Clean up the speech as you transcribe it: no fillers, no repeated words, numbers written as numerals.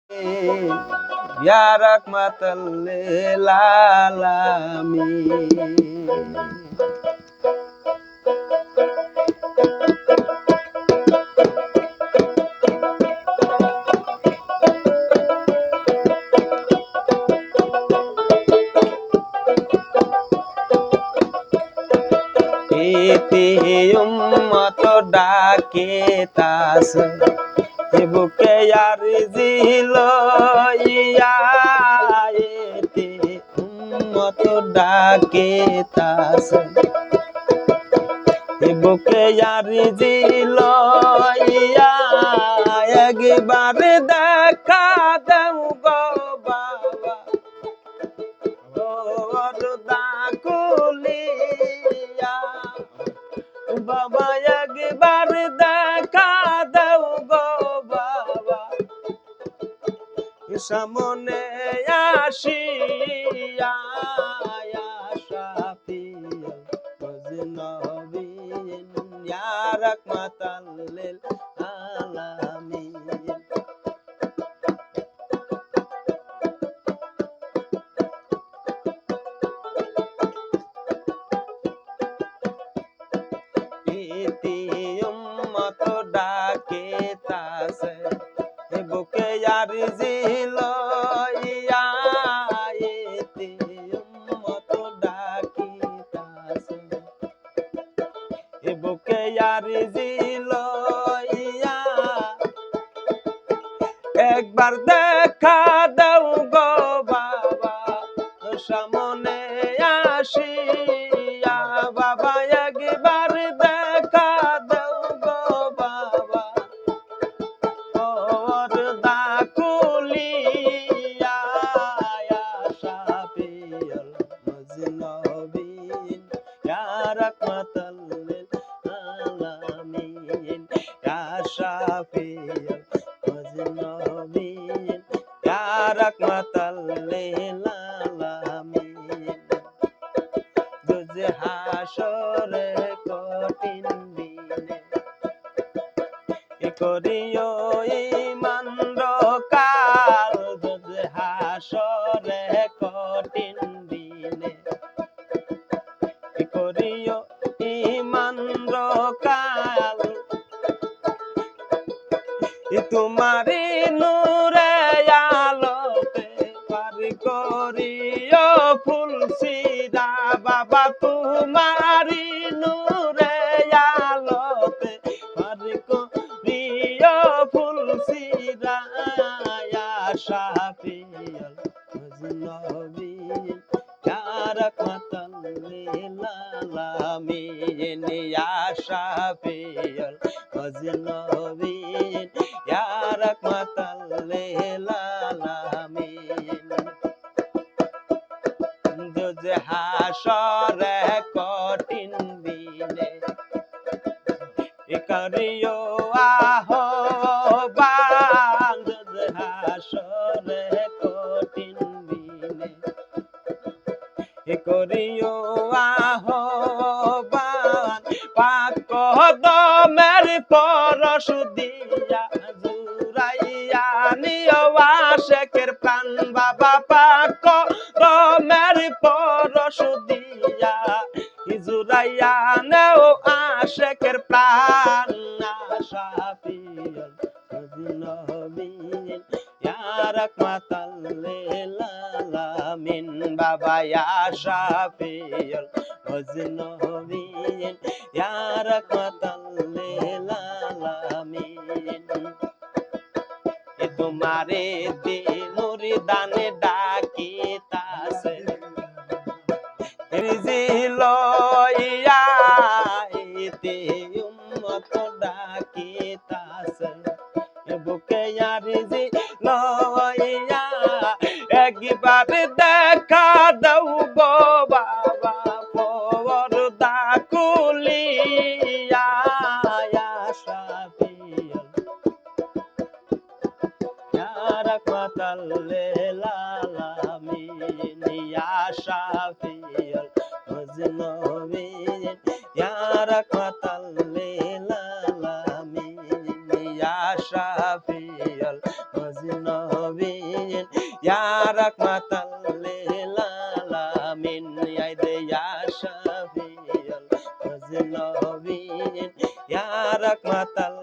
Ya rahmatan lil alamin. Iti ummat ডাকে তাস বুকে আর জিলো ইয়া iti ummat ডাকে তাস বুকে আর জিলো ইয়া একবার দেখা দাও গো বাবা তোর দাকুলিয়া বাবা একবার দেখা দাও গো বাবা সামনে আসিয়া শাফিউল মুজনবিন ইয়া রাহমাতাল লিল আলামিন। ইতি উম্মত ডাকে তাসে বুকে আর জিলো ইয়া ইতি উম্মত ডাকে তাসে বুকে আর জিলো ইয়া একবার দেখা দাও গো বাবা সামনে আসিয়া বাবা একবার দেখা দাও গো বাবা ওর দাকুলিয়া শাফিউল মুজনবিন ইয়া রাহমাতাল লিল আলামিন ইয়া শাফিউল মুজনবিন ইয়া রাহমাতাল লিল আলামিন। দুজে হাসরে কঠিন দিনে করিও ঈমান কাল দুজে হাসরে কঠিন দিনে করিও ঈমান কাল তোমারি নূরে আলোতে পার করিও ফুলসিরা বাবা তোমারি নূরে আলোতে পার করিও ফুলসিরা ইয়া শাফিউল মুজনবিন ইয়া রাহমাতাল লিল আলামিন ইয়া শাফিউল মুজনবিন ইয়া রাহমাতাল লিল আলামিন। দুজে হাসরে কঠিন দিনে করিও আহ্বান দুজে হাসরে কঠিন দিনে করিও আহ্বান পাক কদমের পরশ দিয়া জুরাইয়া নিও আশিকের প্রাণ বাবা পাক কদমের পরশ দিয়া জুরাইয়া নেও আশিকের প্রাণ শাফিউল মুজনবিন ইয়া রাহমাতাল লিল আলামিন বাবা ইয়া শাফিউল মুজনবিন ইয়া রাহমাতাল লিল আলামিন। তোমারে মুরিদানে ডাকিতাছে রিজিলো ইয়া ইতি উম্মত ডাকিতাছে বুকে আর রিজিলো ইয়া একবার দেখা দাও গো বাবা পর্দা খুলিয়া ইয়া শাফিউল ইয়া রাহমাতাল লিল আলামিন ইয়া শাফিউল মুজনবিন ইয়া রাহমাতাল লিল আলামিন ইয়া শাফিউল মুজনবিন নবীন ইয়া রাহমাতাল লিল আলামিন আইদে ইয়া শাফিউল মুজনিবিন ইয়া রাহমাতাল